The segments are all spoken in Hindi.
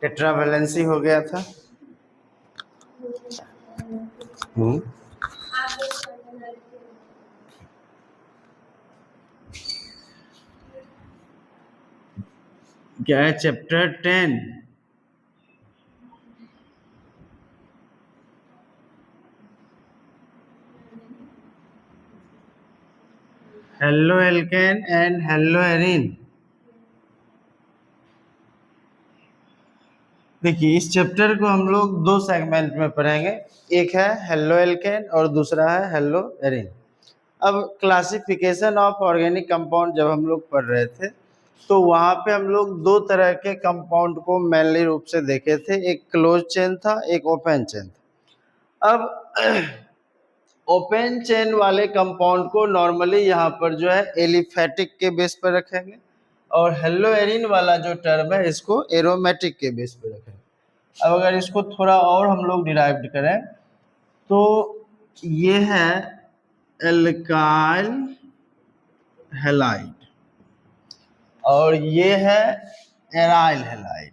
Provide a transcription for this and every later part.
टेट्रावैलेंसी हो गया था। क्या है chapter 10? Halo alkane and hello Erin. देखिए इस चैप्टर को हम लोग दो सेगमेंट में पढ़ेंगे, एक है हेलो एल्केन और दूसरा है हेलो एरिन। अब क्लासिफिकेशन ऑफ ऑर्गेनिक कंपाउंड जब हम लोग पढ़ रहे थे तो वहाँ पे हम लोग दो तरह के कंपाउंड को मेनली रूप से देखे थे, एक क्लोज चेन था, एक ओपन चेन था। अब ओपन चेन वाले कंपाउंड को नॉर्मली यहाँ पर जो है एलिफेटिक के बेस पर रखेंगे और हेलो एरिन वाला जो टर्म है इसको एरोमेटिक के बेस पर रखेंगे। अब अगर इसको थोड़ा और हम लोग डिराइव करें तो ये है एल्काइल हैलाइड और ये है एराइल हैलाइड,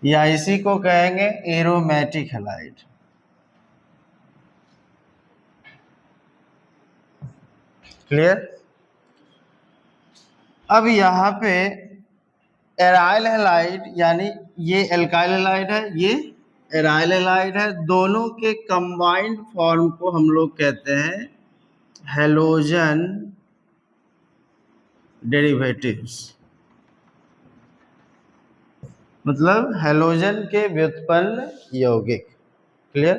या इसी को कहेंगे एरोमेटिक हैलाइड। क्लियर? अब यहाँ पे एराइल हैलाइड यानी ये एल्काइल हैलाइड है, ये एराइल हैलाइड है, दोनों के कंबाइंड फॉर्म को हम लोग कहते हैं हैलोजन डेरिवेटिव्स, मतलब हैलोजन के व्युत्पन्न यौगिक। क्लियर?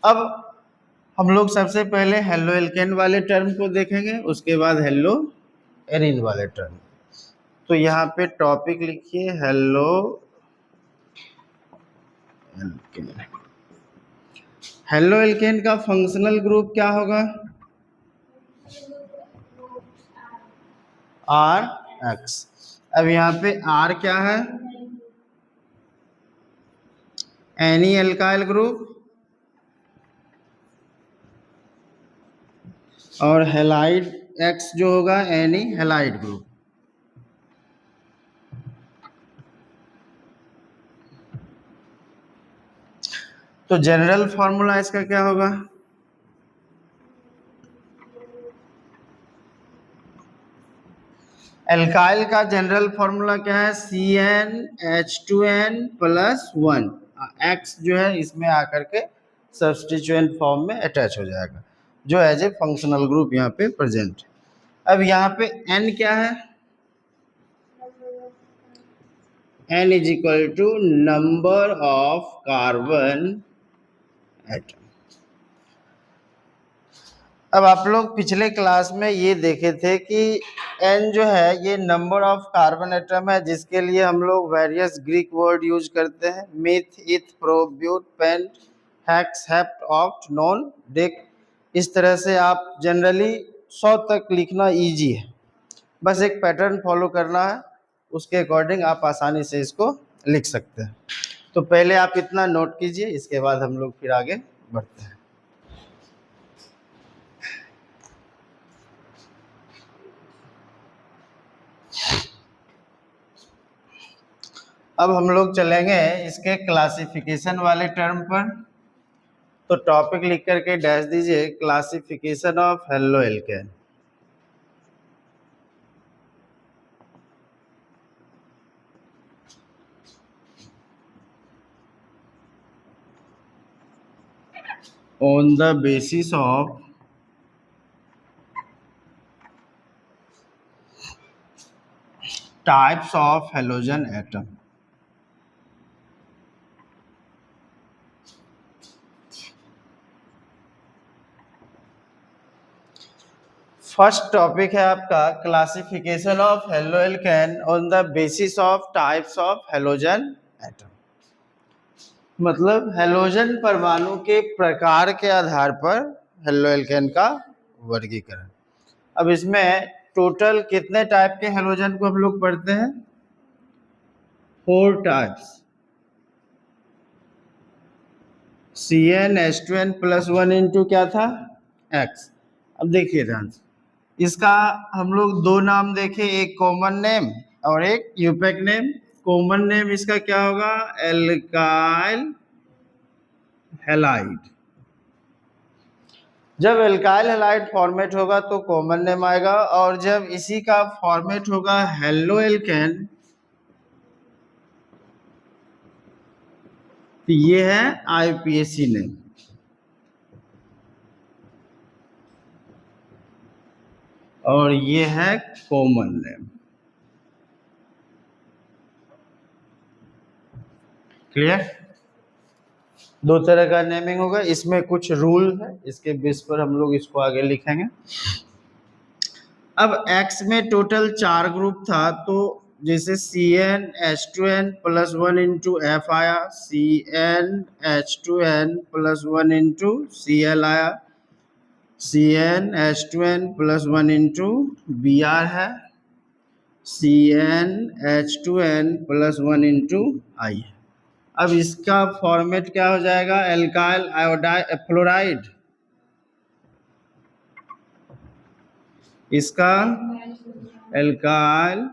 अब हम लोग सबसे पहले हेलो एल्केन वाले टर्म को देखेंगे, उसके बाद हेलो एरिन वाले टर्म। तो यहाँ पे टॉपिक लिखिए हेलो एल्केन। हेलो एल्केन का फंक्शनल ग्रुप क्या होगा? R X. अब यहाँ पे आर क्या है? एनी एल्काइल ग्रुप, और हेलाइड एक्स जो होगा एनी हेलाइड ग्रुप। तो जनरल फॉर्मूला इसका क्या होगा? एल्काइल का जनरल फॉर्मूला क्या है? CnH2n plus 1। एक्स जो है इसमें आकर के सब्स्टिट्यूएंट फॉर्म में अटैच हो जाएगा, जो एज ए फंक्शनल ग्रुप यहाँ पे प्रेजेंट है। अब यहाँ पे n क्या है? n is equal to number of carbon atom. अब आप लोग पिछले क्लास में ये देखे थे कि n जो है ये नंबर ऑफ कार्बन एटम है, जिसके लिए हम लोग वेरियस ग्रीक वर्ड यूज करते हैं, meth, eth, pro, but, pent, hex, hept, oct, non, dec. इस तरह से आप जनरली 100 तक लिखना इजी है, बस एक पैटर्न फॉलो करना है, उसके अकॉर्डिंग आप आसानी से इसको लिख सकते हैं। तो पहले आप इतना नोट कीजिए, इसके बाद हम लोग फिर आगे बढ़ते हैं। अब हम लोग चलेंगे इसके क्लासिफिकेशन वाले टर्म पर। तो टॉपिक लिख करके डैश दीजिए classification of halo alkane. On the basis of types of halogen atom. First topic है आपका classification of halo alkane on the basis of types of halogen atom, मतलब हेलोजन परमाणु के प्रकार के आधार पर हेलो एल्केन का वर्गीकरण। अब इसमें टोटल कितने टाइप के हेलोजन को हम लोग पढ़ते हैं? 4 टाइप्स। CnH2n प्लस 1 इंटू क्या था? X। अब देखिए ध्यान से, इसका हम लोग दो नाम देखे, एक कॉमन नेम और एक यूपेक नेम। कॉमन नेम इसका क्या होगा? Alkyl halide. जब एल्काइल हैलाइड फॉर्मेट होगा तो कॉमन नेम आएगा, और जब इसी का फॉर्मेट होगा हेलो एल्केन तो ये है आईपीएसी नेम। और ये है कॉमन नेम। क्लियर? दो तरह का नेमिंग होगा, इसमें कुछ रूल है, इसके बेस पर हम लोग इसको आगे लिखेंगे। अब X में टोटल 4 ग्रुप था, तो जैसे CnH2n प्लस 1 इंटू एफ आया, CnH2n प्लस 1 इंटू Cl आया, CnH2n प्लस 1 इंटू Br है, CnH2n प्लस 1 इंटू I है। अब इसका फॉर्मेट क्या हो जाएगा? एल्काइल आयोडाइड फ्लोराइड, इसका एल्काइल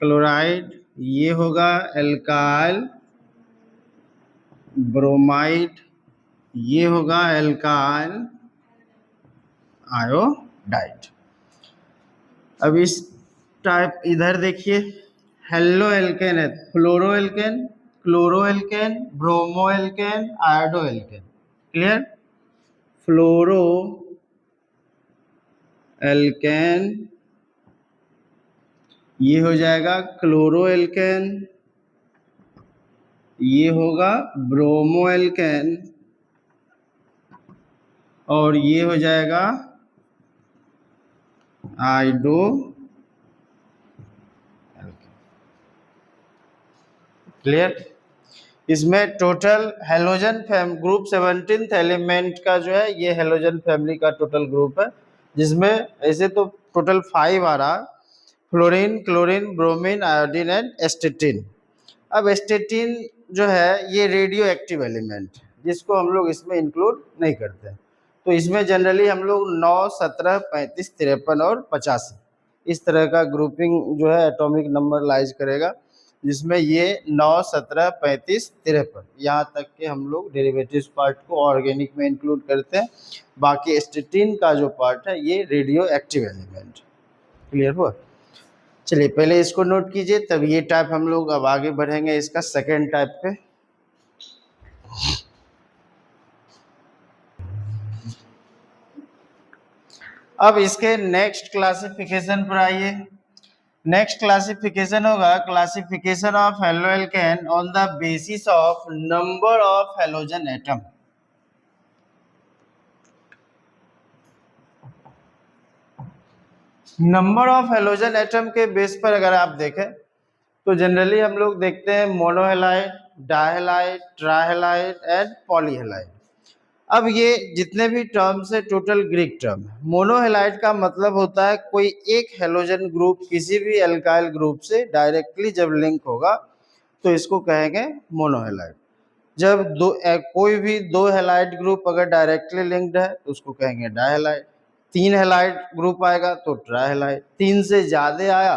क्लोराइड, ये होगा एल्काइल ब्रोमाइड, ये होगा एल्काइल आयोडाइड। अब इस टाइप इधर देखिए, हेलो एल्केन है, fluoroalkane, chloroalkane, bromoalkane, iodoalkane. Clear? Fluoroalkane ये हो जाएगा क्लोरो एल्केन, ये होगा ब्रोमो एल्केन, और ये हो जाएगा आयोडो एल्केन। क्लियर? इसमें total halogen group 17th element का जो है, ये हेलोजन फैमिली का टोटल ग्रुप है, जिसमें ऐसे तो टोटल 5 आ रहा, fluorine, chlorine, bromine, iodine and एस्टेटिन। अब एस्टेटिन जो है ये रेडियो एक्टिव एलिमेंट, जिसको हम लोग इसमें इंक्लूड नहीं करते। तो इसमें जनरली हम लोग 9, 17, 35, 53 और 85 इस तरह का ग्रुपिंग जो है एटॉमिक नंबर लाइज करेगा, जिसमें ये 9, 17, 35, 53 यहाँ तक के हम लोग डेरिवेटिव्स पार्ट को ऑर्गेनिक में इंक्लूड करते हैं। बाकी एस्टेटिन का जो पार्ट है ये रेडियो एक्टिव एलिमेंट। क्लियर हुआ? चलिए पहले इसको नोट कीजिए, तब ये टाइप हम लोग अब आगे बढ़ेंगे इसका सेकेंड टाइप पे। अब इसके नेक्स्ट क्लासिफिकेशन पर आइए। नेक्स्ट क्लासिफिकेशन होगा classification of halo alkane on the basis of number of halogen atom. Number of halogen atom के बेस पर अगर आप देखें तो जनरली हम लोग देखते हैं मोनोहेलाइड, डायहेलाइड, ट्राइहेलाइड एंड पॉलीहेलाइड। अब ये जितने भी टर्म्स है टोटल ग्रीक टर्म है। मोनोहेलाइड का मतलब होता है कोई एक हेलोजन ग्रुप किसी भी एल्काइल ग्रुप से डायरेक्टली जब लिंक होगा तो इसको कहेंगे मोनोहेलाइड। जब कोई भी दो हेलाइड ग्रुप अगर डायरेक्टली लिंक्ड है तो उसको कहेंगे डायहेलाइड। 3 हेलाइड ग्रुप आएगा तो ट्राइहेलाइड। 3 से ज्यादा आया,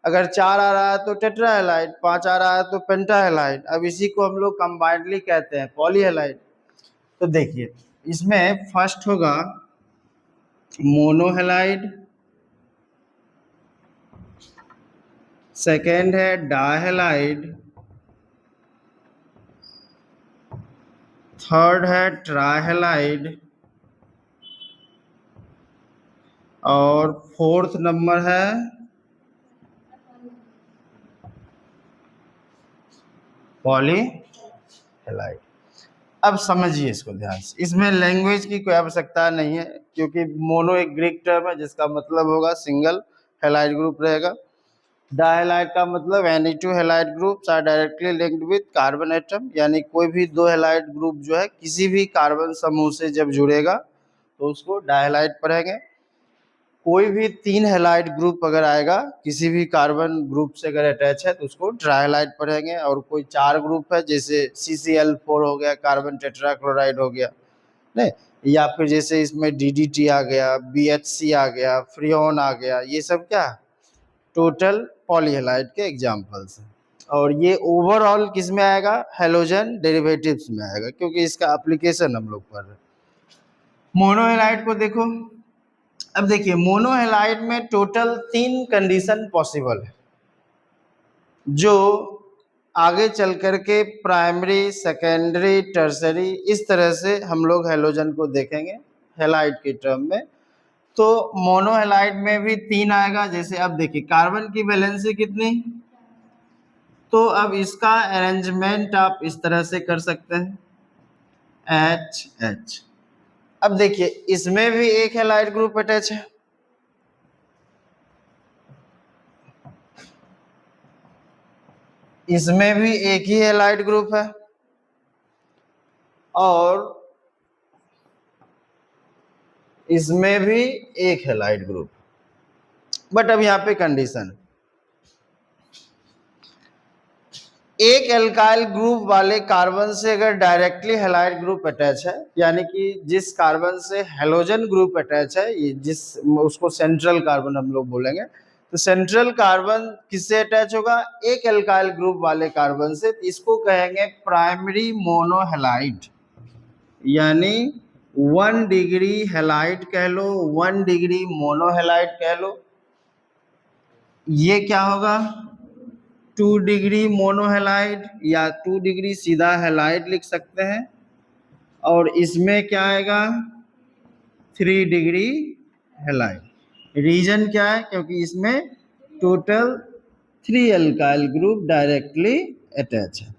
अगर 4 आ रहा है तो टेट्राहेलाइड, 5 आ रहा है तो पेंटाहेलाइड। अब इसी को हम लोग कंबाइंडली कहते हैं पॉलीहेलाइड। तो देखिए इसमें फर्स्ट होगा मोनोहेलाइड, सेकेंड है डायहेलाइड, थर्ड है ट्राइहेलाइड, और फोर्थ नंबर है पॉलीहेलाइड। अब समझिए इसको ध्यान से, इसमें लैंग्वेज की कोई आवश्यकता नहीं है, क्योंकि मोनो एक ग्रीक टर्म है जिसका मतलब होगा सिंगल हेलाइड ग्रुप रहेगा। डायहेलाइड का मतलब any two halide groups are directly linked with carbon atom, यानी कोई भी दो हेलाइड ग्रुप जो है किसी भी कार्बन समूह से जब जुड़ेगा तो उसको डायहेलाइड पढ़ेंगे। कोई भी 3 हेलाइड ग्रुप अगर आएगा किसी भी कार्बन ग्रुप से अगर अटैच है तो उसको ट्राइहेलाइड पढ़ेंगे। और कोई 4 ग्रुप है जैसे CCl4 हो गया, कार्बन टेट्राक्लोराइड हो गया, नहीं या फिर जैसे इसमें DDT आ गया, BHC आ गया, फ्रियोन आ गया, ये सब क्या टोटल पॉलीहेलाइड के एग्जाम्पल्स हैं। और ये ओवरऑल किस में आएगा, हेलोजन डेरिवेटिव्स में आएगा, क्योंकि इसका एप्लीकेशन हम लोग पढ़ रहे हैं। मोनोहेलाइड को देखो, अब देखिए मोनोहेलाइड में टोटल 3 कंडीशन पॉसिबल है, जो आगे चल करके प्राइमरी, सेकेंडरी, टर्सरी, इस तरह से हम लोग हेलोजन को देखेंगे हेलाइड के टर्म में। तो मोनोहेलाइड में भी 3 आएगा। जैसे अब देखिए कार्बन की वैलेंसी कितनी, तो अब इसका अरेंजमेंट आप इस तरह से कर सकते हैं HH। अब देखिए इसमें भी एक हेलाइड ग्रुप अटैच है, इसमें भी एक ही हेलाइड ग्रुप है, और इसमें भी एक हेलाइड ग्रुप। बट अब यहाँ पे कंडीशन, एक एल्काइल ग्रुप वाले कार्बन से अगर डायरेक्टली हेलाइड ग्रुप अटैच है, यानी कि जिस कार्बन से हेलोजन ग्रुप अटैच है, ये जिस उसको सेंट्रल कार्बन हम लोग बोलेंगे, तो सेंट्रल कार्बन किससे अटैच होगा, एक एल्काइल ग्रुप वाले कार्बन से, तो इसको कहेंगे प्राइमरी मोनोहेलाइड, यानी 1 डिग्री हेलाइड कह लो, 1 डिग्री मोनोहेलाइड कह लो। ये क्या होगा 2 डिग्री मोनोहेलाइड, या 2 डिग्री सीधा हेलाइड लिख सकते हैं। और इसमें क्या आएगा 3 डिग्री हेलाइड। रीजन क्या है, क्योंकि इसमें total 3 alkyl group directly attach है,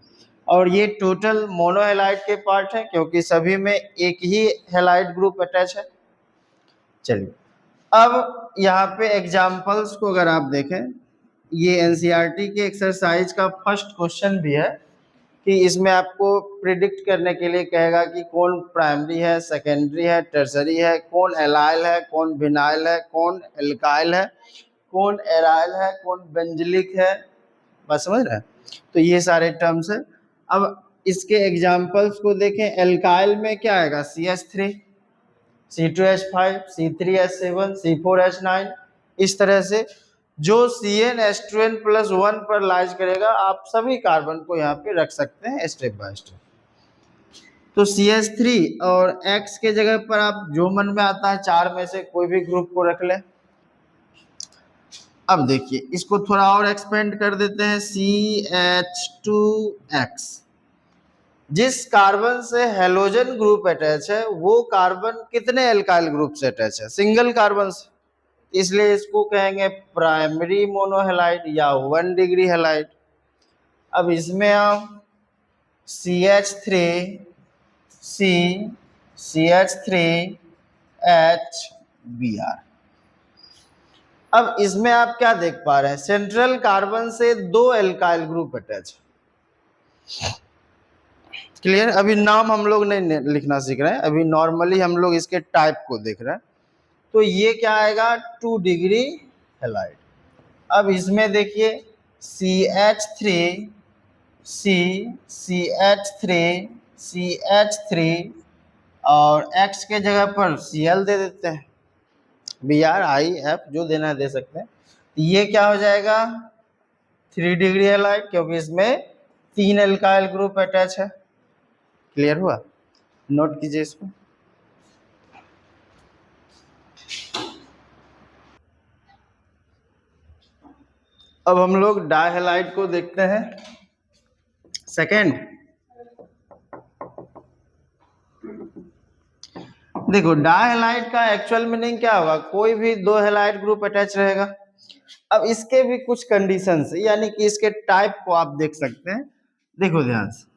और ये टोटल मोनोहेलाइड के पार्ट है, क्योंकि सभी में एक ही हेलाइड ग्रुप अटैच है। चलिए अब यहाँ पे एग्जाम्पल्स को अगर आप देखें, ये एनसीईआरटी के एक्सरसाइज का फर्स्ट क्वेश्चन भी है, कि इसमें आपको प्रिडिक्ट करने के लिए कहेगा कि कौन प्राइमरी है, सेकेंडरी है, टर्सरी है, कौन एलाइल है, कौन विनाइल है, कौन एल्काइल है, कौन एराइल है, कौन बेंजिलिक है। बस समझ रहे हैं, तो ये सारे टर्म्स है। अब इसके एग्जाम्पल्स को देखें, एल्काइल में क्या आएगा CH3, C2H5, C3H7, C4H9, इस तरह से जो CnH2n+1 पर लाइज करेगा, आप सभी कार्बन को यहाँ पे रख सकते हैं स्टेप बाय स्टेप। तो CH3 और X के जगह पर आप जो मन में आता है 4 में से कोई भी ग्रुप को रख लें। अब देखिए इसको थोड़ा और एक्सपेंड कर देते हैं, CH2X, जिस कार्बन से हेलोजन ग्रुप अटैच है, वो कार्बन कितने एल्काइल ग्रुप से अटैच है, सिंगल कार्बन से, इसलिए इसको कहेंगे प्राइमरी मोनोहेलाइड या 1 डिग्री हेलाइड। अब इसमें आप CH3 C CH3H Br। अब इसमें आप क्या देख पा रहे हैं, सेंट्रल कार्बन से 2 एल्काइल ग्रुप अटैच है। क्लियर। अभी नाम हम लोग नहीं लिखना सीख रहे हैं, अभी नॉर्मली हम लोग इसके टाइप को देख रहे हैं। तो ये क्या आएगा 2 डिग्री हेलाइड। अब इसमें देखिए CH3 C CH3 CH3 और X के जगह पर Cl दे देते हैं, Br I F जो देना है दे सकते हैं। ये क्या हो जाएगा 3 डिग्री हेलाइड, क्योंकि इसमें 3 एल्काइल ग्रुप अटैच है। क्लियर हुआ, नोट कीजिए इसको। अब हम लोग डाइहेलाइड को देखते हैं। सेकेंड देखो डाइहेलाइड का एक्चुअल मीनिंग क्या होगा, कोई भी 2 हेलाइड ग्रुप अटैच रहेगा। अब इसके भी कुछ कंडीशंस है, यानी कि इसके टाइप को आप देख सकते हैं। देखो ध्यान से,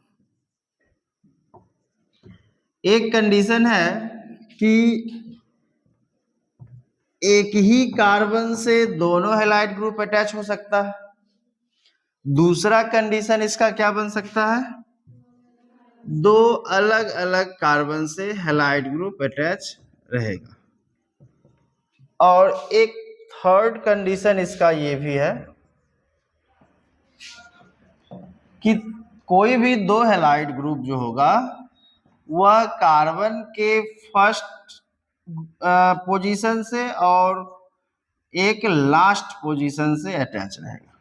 एक कंडीशन है कि एक ही कार्बन से दोनों हेलाइड ग्रुप अटैच हो सकता है। दूसरा कंडीशन इसका क्या बन सकता है, 2 अलग अलग कार्बन से हेलाइड ग्रुप अटैच रहेगा। और एक थर्ड कंडीशन इसका ये भी है कि कोई भी 2 हेलाइड ग्रुप जो होगा वह कार्बन के फर्स्ट पोजीशन से और एक लास्ट पोजीशन से अटैच रहेगा।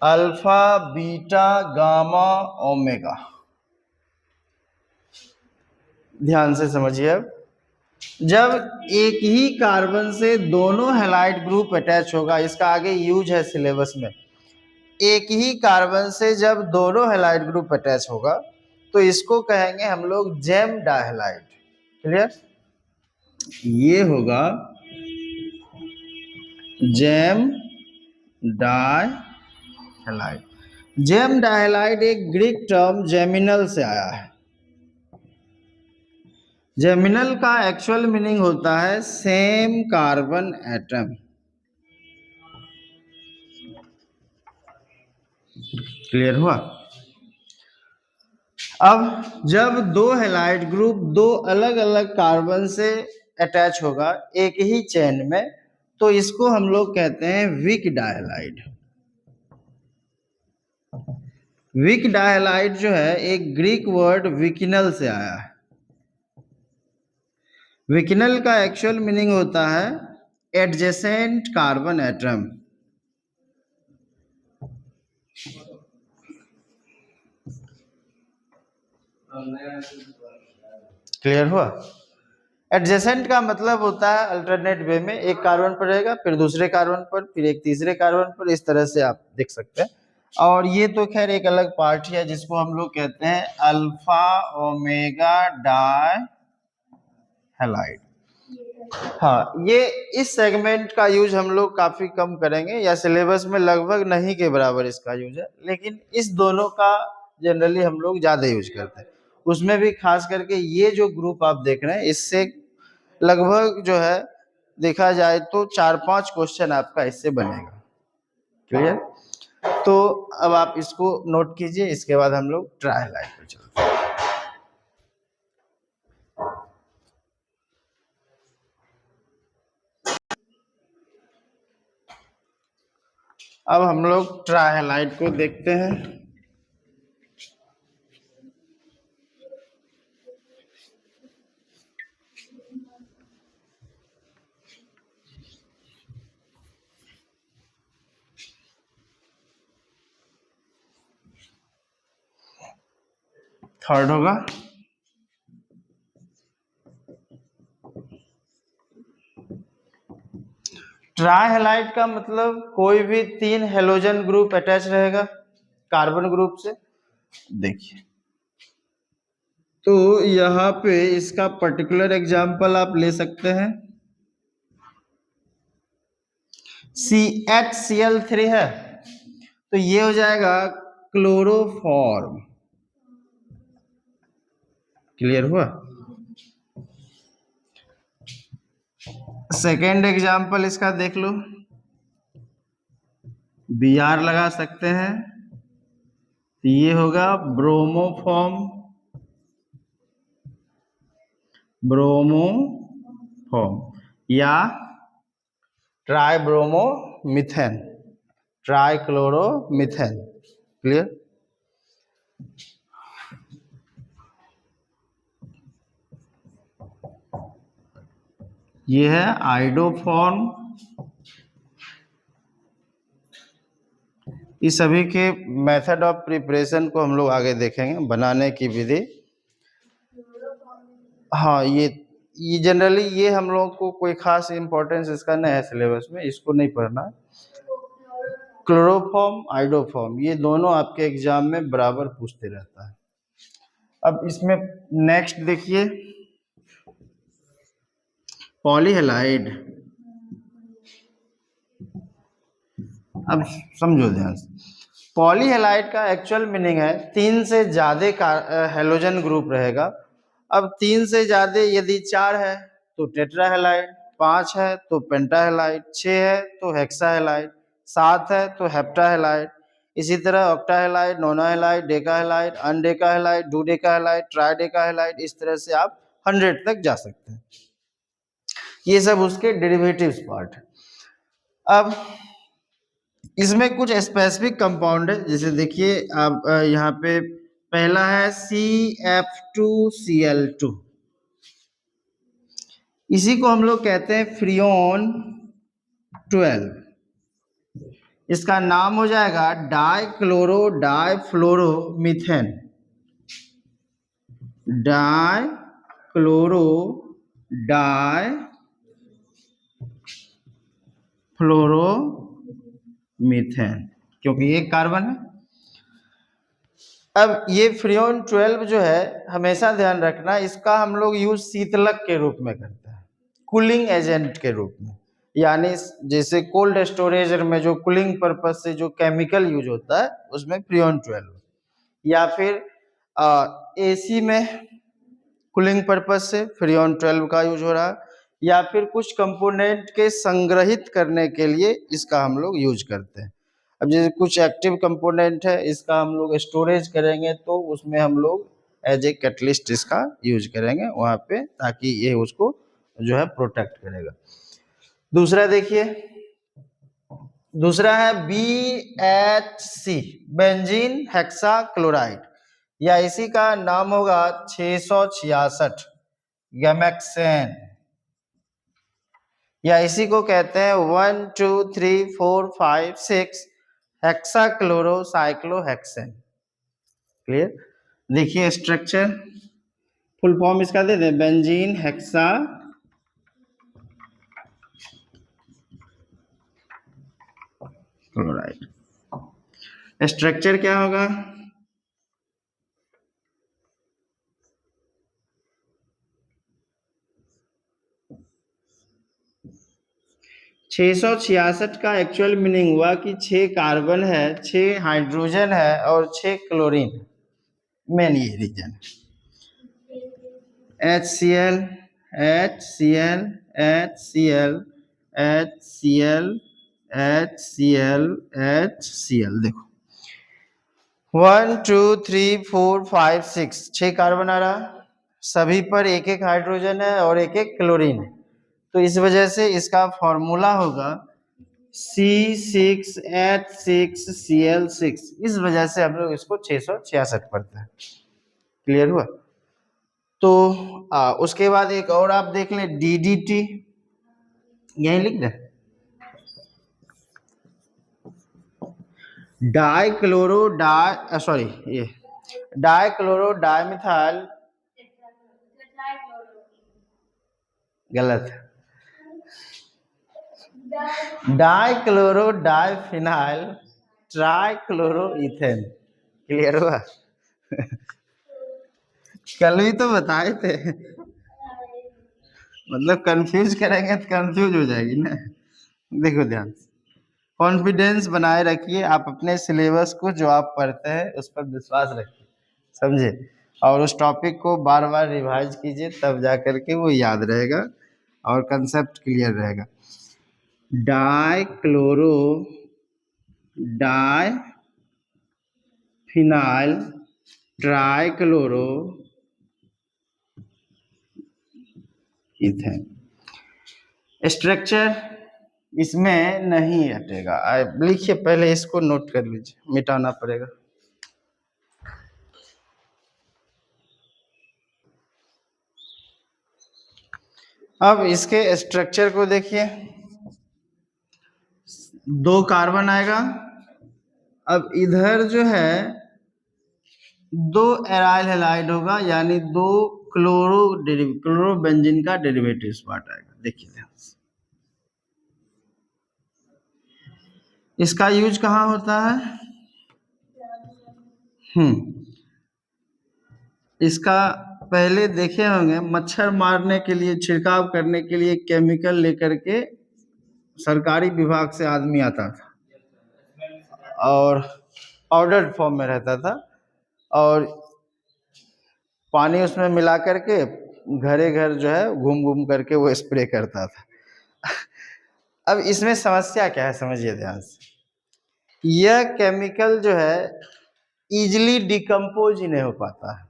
Alpha, beta, gamma, omega. ध्यान से समझिए। अब जब एक ही कार्बन से दोनों हैलाइड ग्रुप अटैच होगा, इसका आगे यूज है सिलेबस में, एक ही कार्बन से जब दोनों हैलाइड ग्रुप अटैच होगा तो इसको कहेंगे हम लोग जेम डायहलाइड। क्लियर? ये होगा जेम डायहलाइड। जेम डायहलाइड एक ग्रीक टर्म जेमिनल से आया है। जेमिनल का एक्चुअल मीनिंग होता है सेम कार्बन एटम। क्लियर हुआ? अब जब दो हैलाइड ग्रुप दो अलग अलग कार्बन से अटैच होगा एक ही चेन में, तो इसको हम लोग कहते हैं वीक डायहलाइड। वीक डायहलाइड जो है एक ग्रीक वर्ड विकिनल से आया है। विकिनल का एक्चुअल मीनिंग होता है एडजेसेंट कार्बन एटम। क्लियर हुआ? एडजेसेंट का मतलब होता है अल्टरनेट वे में, एक कार्बन पर रहेगा फिर दूसरे कार्बन पर फिर एक तीसरे कार्बन पर, इस तरह से आप देख सकते हैं। और ये तो खैर एक अलग पार्ट है जिसको हम लोग कहते हैं अल्फा ओमेगा डाई हैलाइड। हाँ, ये इस सेगमेंट का यूज हम लोग काफी कम करेंगे या सिलेबस में लगभग नहीं के बराबर इसका यूज है, लेकिन इस दोनों का जनरली हम लोग ज्यादा यूज करते हैं। उसमें भी खास करके ये जो ग्रुप आप देख रहे हैं इससे लगभग जो है देखा जाए तो 4-5 क्वेश्चन आपका इससे बनेगा। क्लियर? तो अब आप इसको नोट कीजिए, इसके बाद हम लोग ट्रायहलाइड पर चलते हैं। अब हम लोग ट्रायहलाइड को देखते हैं। थर्ड होगा ट्रायहलाइड का मतलब कोई भी 3 हेलोजन ग्रुप अटैच रहेगा कार्बन ग्रुप से। देखिए, तो यहाँ पे इसका पर्टिकुलर एग्जांपल आप ले सकते हैं। CHCl3 है तो ये हो जाएगा क्लोरोफॉर्म। क्लियर हुआ? सेकेंड एग्जांपल इसका देख लो, Br लगा सकते हैं, ये होगा ब्रोमोफॉर्म। ब्रोमोफॉर्म या ट्राइब्रोमोमिथेन, ट्राइक्लोरोमिथेन। क्लियर? ये है आइडोफॉर्म। इस सभी के मेथड ऑफ प्रिपरेशन को हम लोग आगे देखेंगे, बनाने की विधि। हाँ, ये जनरली ये हम लोग को कोई खास इंपॉर्टेंस इसका नहीं है सिलेबस में, इसको नहीं पढ़ना। क्लोरोफॉर्म, आइडोफॉर्म, ये दोनों आपके एग्जाम में बराबर पूछते रहता है। अब इसमें नेक्स्ट देखिए पॉलीहैलाइड। अब समझो ध्यान से, पॉलीहैलाइड का एक्चुअल मीनिंग है 3 से ज्यादा हेलोजन ग्रुप रहेगा। अब 3 से ज्यादा यदि 4 है तो टेट्राहैलाइड, 5 है तो पेंटाहैलाइड, 6 है तो हेक्साहैलाइड, 7 है तो हेप्टाहैलाइड, इसी तरह ऑक्टाहैलाइड, नोनाहैलाइड, डेकाहैलाइड, अनडेकाहैलाइड, डुडेकाहैलाइड, ट्राइडेकाहैलाइड, इस तरह से आप 100 तक जा सकते हैं। ये सब उसके डेरिवेटिव्स पार्ट है। अब इसमें कुछ स्पेसिफिक कंपाउंड है, जैसे देखिए आप यहाँ पे पहला है CF2Cl2, इसी को हम लोग कहते हैं फ्रियोन 12। इसका नाम हो जाएगा डाइक्लोरो डाइफ्लोरोमीथेन, डाइक्लोरो डाइफ्लोरोमीथेन, क्योंकि ये कार्बन है। अब ये फ्रियोन 12 जो है, हमेशा ध्यान रखना, इसका हम लोग यूज शीतलक के रूप में करते हैं, कूलिंग एजेंट के रूप में। यानी जैसे कोल्ड स्टोरेज में जो कूलिंग पर्पज से जो केमिकल यूज होता है उसमें फ्रियोन 12, या फिर एसी में कूलिंग पर्पज से फ्रियोन 12 का यूज हो रहा है, या फिर कुछ कंपोनेंट के संग्रहित करने के लिए इसका हम लोग यूज करते हैं। अब जैसे कुछ एक्टिव कंपोनेंट है, इसका हम लोग स्टोरेज करेंगे तो उसमें हम लोग एज ए कैटलिस्ट इसका यूज करेंगे वहाँ पे, ताकि ये उसको जो है प्रोटेक्ट करेगा। दूसरा देखिए, दूसरा है BHC, बेंजीन हेक्साक्लोराइड, या इसी का नाम होगा 666 गैमेक्सेन, या इसी को कहते हैं 1 2 3 4 5 6 हेक्साक्लोरोसाइक्लोहेक्सेन। क्लियर? देखिए स्ट्रक्चर, फुल फॉर्म इसका दे दें, बेंजीन हेक्सा क्लोराइड। स्ट्रक्चर क्या होगा? छह सौ छियासठ का एक्चुअल मीनिंग हुआ कि 6 कार्बन है, 6 हाइड्रोजन है और 6 क्लोरीन, मेन ये reason. HCl HCl HCl HCl HCl HCl, देखो 1 2 3 4 5 6, 6 कार्बन आ रहा, सभी पर एक एक हाइड्रोजन है और एक एक क्लोरीन है, तो इस वजह से इसका फॉर्मूला होगा C6H6Cl6। इस वजह से हम लोग इसको 666 पढ़ते हैं। क्लियर हुआ? तो उसके बाद एक और आप देख लें, DDT, यही लिख दें, डाइक्लोरो डाइमिथाइल, गलत, डाइक्लोरो डाइफिनाइल ट्राइक्लोरोइथेन। क्लियर हुआ? कल भी तो बताए थे, मतलब कंफ्यूज करेंगे तो कंफ्यूज हो जाएगी ना। देखो ध्यान, कॉन्फिडेंस बनाए रखिए, आप अपने सिलेबस को जो आप पढ़ते हैं उस पर विश्वास रखिए, समझे, और उस टॉपिक को बार बार रिवाइज कीजिए, तब जा करके वो याद रहेगा और कंसेप्ट क्लियर रहेगा। Dichloro diphenyl trichloro ethane. Structure इसमें नहीं हटेगा, लिखिए, पहले इसको नोट कर लीजिए, मिटाना पड़ेगा। अब इसके स्ट्रक्चर को देखिए, 2 कार्बन आएगा, अब इधर जो है 2 एराइल हैलाइड होगा, यानी 2 क्लोरो बेंजीन का डेरिवेटिव पार्ट आएगा। देखिए ध्यान से, इसका यूज कहाँ होता है? इसका पहले देखे होंगे, मच्छर मारने के लिए, छिड़काव करने के लिए केमिकल लेकर के सरकारी विभाग से आदमी आता था और पाउडर फॉर्म में रहता था, और पानी उसमें मिला करके घरे घर जो है घूम घूम करके वो स्प्रे करता था। अब इसमें समस्या क्या है, समझिए ध्यान से, यह केमिकल जो है इजिली डिकम्पोज ही नहीं हो पाता है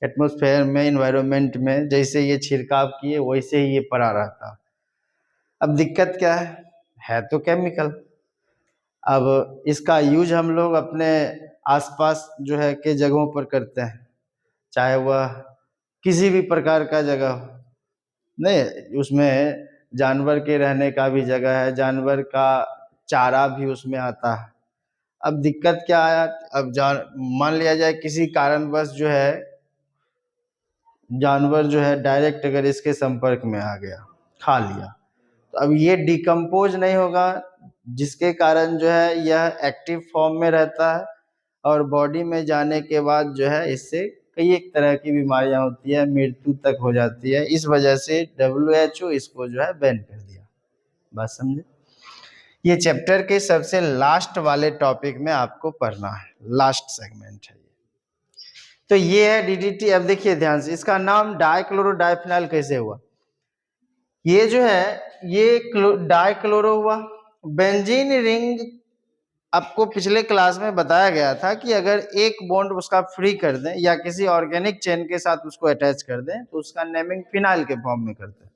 एटमॉस्फेयर में, इन्वायरमेंट में, जैसे ये छिड़काव किए वैसे ही ये पड़ा रहता। अब दिक्कत क्या है तो केमिकल, अब इसका यूज हम लोग अपने आसपास जो है के जगहों पर करते हैं, चाहे वह किसी भी प्रकार का जगह हो। नहीं, उसमें जानवर के रहने का भी जगह है, जानवर का चारा भी उसमें आता है। अब दिक्कत क्या आया, अब मान लिया जाए किसी कारणवश जो है जानवर जो है डायरेक्ट अगर इसके संपर्क में आ गया, खा लिया, तो अब ये डिकम्पोज नहीं होगा, जिसके कारण जो है यह एक्टिव फॉर्म में रहता है और बॉडी में जाने के बाद जो है इससे कई एक तरह की बीमारियां होती है, मृत्यु तक हो जाती है। इस वजह से WHO इसको जो है बैन कर दिया। बात समझे? ये चैप्टर के सबसे लास्ट वाले टॉपिक में आपको पढ़ना है, लास्ट सेगमेंट है। तो ये है DDT। अब देखिए ध्यान से, इसका नाम डाइक्लोरोडाइफिनाइल कैसे हुआ? ये जो है ये डाइक्लोरो हुआ। बेंजीन रिंग आपको पिछले क्लास में बताया गया था कि अगर एक बॉन्ड उसका फ्री कर दें या किसी ऑर्गेनिक चेन के साथ उसको अटैच कर दें तो उसका नेमिंग फिनाइल के फॉर्म में करते हैं।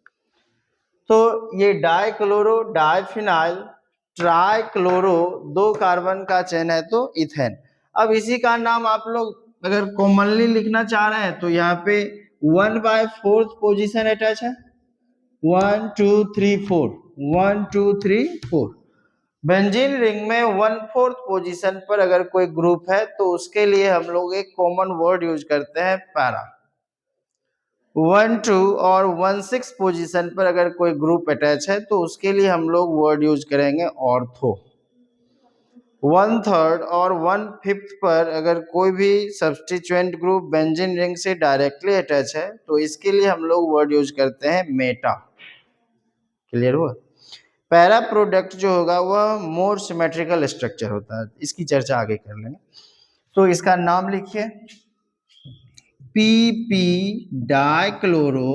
तो ये डाइक्लोरो डाइफिनाइल ट्राइक्लोरो, 2 कार्बन का चेन है तो इथेन। अब इसी का नाम आप लोग अगर कॉमनली लिखना चाह रहे हैं तो यहाँ पे 1/4 पोजीशन अटैच है, 1 2 3 4, 1 2 3 4। बेंजीन रिंग में 1/4 पोजीशन पर अगर कोई ग्रुप है तो उसके लिए हम लोग एक कॉमन वर्ड यूज करते हैं, पैरा। 1 2 और 1/6 पोजीशन पर अगर कोई ग्रुप अटैच है तो उसके लिए हम लोग वर्ड यूज करेंगे ऑर्थो। 1/3 और 1/5 पर अगर कोई भी सब्स्टिट्यूएंट ग्रुप बेंजीन रिंग से डायरेक्टली अटैच है तो इसके लिए हम लोग वर्ड यूज करते हैं मेटा। क्लियर हुआ? पैरा प्रोडक्ट जो होगा वह मोर सिमेट्रिकल स्ट्रक्चर होता है, इसकी चर्चा आगे कर लेंगे। तो इसका नाम लिखिए, PP डाइक्लोरो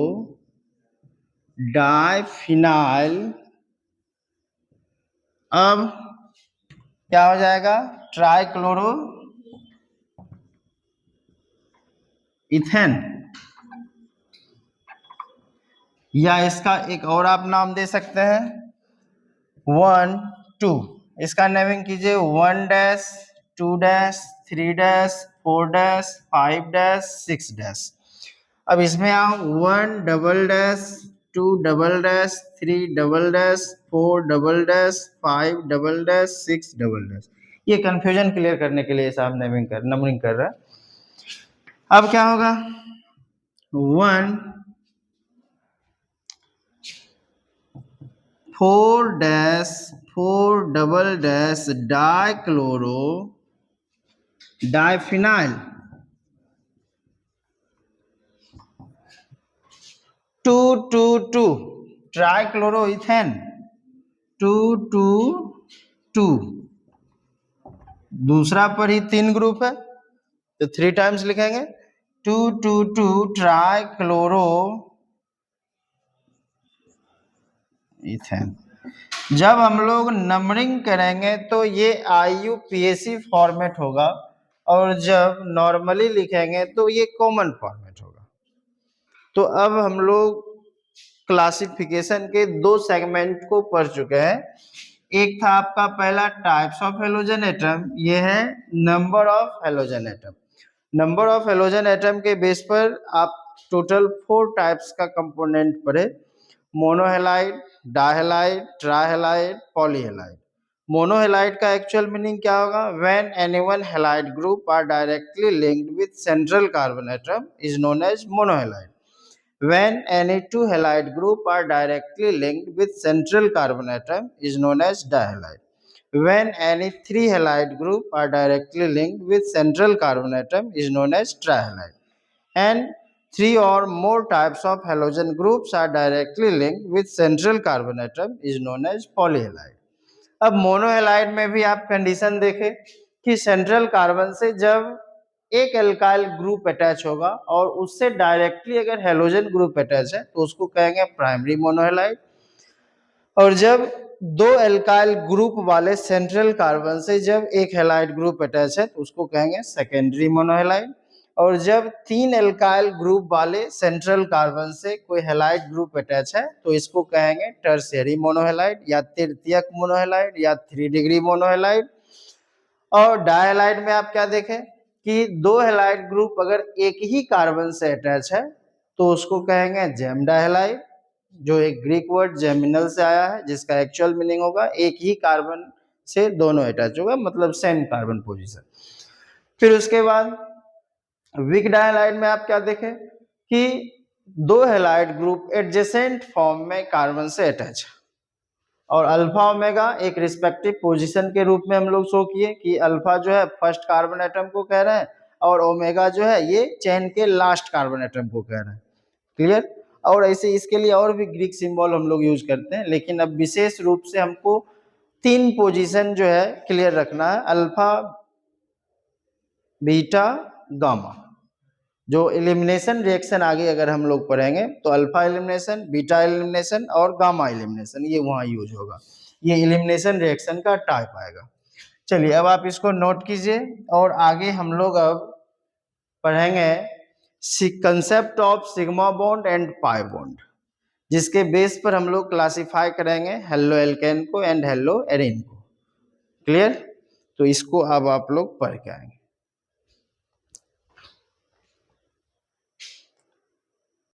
डाइफिनाइल। अब क्या हो जाएगा, ट्राइक्लोरो इथेन, या इसका एक और आप नाम दे सकते हैं 1 2। इसका नेमिंग कीजिए 1 2 3 4 5 6। अब इसमें आप 1 2 3 4 5 6। ये कंफ्यूजन क्लियर करने के लिए साहब नंबरिंग कर रहा है। अब क्या होगा, 1 4 4 डाइक्लोरो डाइफिनाइल, 2 2 2 ट्राइक्लोरो इथेन, 2 2 2। दूसरा पर ही 3 ग्रुप है तो 3 टाइम्स लिखेंगे, 2 2 2 ट्राइक्लोरो इथेन। जब हम लोग नंबरिंग करेंगे तो ये IUPAC फॉर्मेट होगा और जब नॉर्मली लिखेंगे तो ये कॉमन फॉर्मेट होगा। तो अब हम लोग क्लासिफिकेशन के 2 सेगमेंट को पढ़ चुके हैं। एक था आपका पहला टाइप्स ऑफ हेलोजन एटम, ये है number of halogen atom. Number of halogen atom के बेस पर आप टोटल 4 टाइप्स का कंपोनेंट पढ़े, मोनोहेलाइड, डाइहेलाइड, ट्राइहेलाइड, पॉलीहेलाइड। मोनोहेलाइड का एक्चुअल मीनिंग क्या होगा, when any one halide group are directly linked with central carbon atom is known as monohalide. When any 2 halide group are directly linked with central carbon atom is known as dihalide. When any 3 halide group are directly linked with central carbon atom is known as trihalide. And 3 or more types of halogen groups are directly linked with central carbon atom is known as polyhalide. अब मोनोहेलाइड में भी आप कंडीशन देखें कि सेंट्रल कार्बन से जब एक एल्काइल ग्रुप अटैच होगा और उससे डायरेक्टली अगर हेलोजन ग्रुप अटैच है तो उसको कहेंगे प्राइमरी मोनोहेलाइड, और जब 2 एल्काइल ग्रुप वाले सेंट्रल कार्बन से जब एक हेलाइड ग्रुप अटैच है तो उसको कहेंगे सेकेंडरी मोनोहेलाइड। और जब 3 एल्काइल ग्रुप वाले सेंट्रल कार्बन से कोई हैलाइड ग्रुप अटैच है तो इसको कहेंगे टर्शियरी मोनोहैलाइड या तृतीयक मोनोहैलाइड या 3 डिग्री मोनोहैलाइड। और डायहैलाइड में आप क्या देखें कि 2 हैलाइड ग्रुप अगर एक ही कार्बन से अटैच है तो उसको कहेंगे जेम डायहैलाइड, जो एक ग्रीक वर्ड जेमिनल से आया है जिसका एक्चुअल मीनिंग होगा एक ही कार्बन से दोनों अटैच होगा, मतलब सेम कार्बन पोजीशन। फिर उसके बाद वीक डायहैलाइड में आप क्या देखें कि 2 हैलाइड ग्रुप एडजेसेंट फॉर्म में कार्बन से अटैच है और अल्फा ओमेगा एक रिस्पेक्टिव पोजीशन के रूप में हम लोग शो किए कि अल्फा जो है फर्स्ट कार्बन एटम को कह रहे हैं और ओमेगा जो है ये चेन के लास्ट कार्बन एटम को कह रहे हैं। क्लियर? और ऐसे इसके लिए और भी ग्रीक सिंबल हम लोग यूज करते हैं, लेकिन अब विशेष रूप से हमको 3 पोजीशन जो है क्लियर रखना है, अल्फा बीटा गामा। जो एलिमिनेशन रिएक्शन आगे अगर हम लोग पढ़ेंगे तो अल्फा एलिमिनेशन, बीटा एलिमिनेशन और गामा एलिमिनेशन ये वहां यूज होगा। ये एलिमिनेशन रिएक्शन का टाइप आएगा। चलिए अब आप इसको नोट कीजिए और आगे हम लोग अब पढ़ेंगे concept of sigma bond and pi bond, जिसके बेस पर हम लोग क्लासिफाई करेंगे हेलो एल्केन को एंड हेलो एरिन को। क्लियर? तो इसको अब आप लोग पढ़ के आएंगे।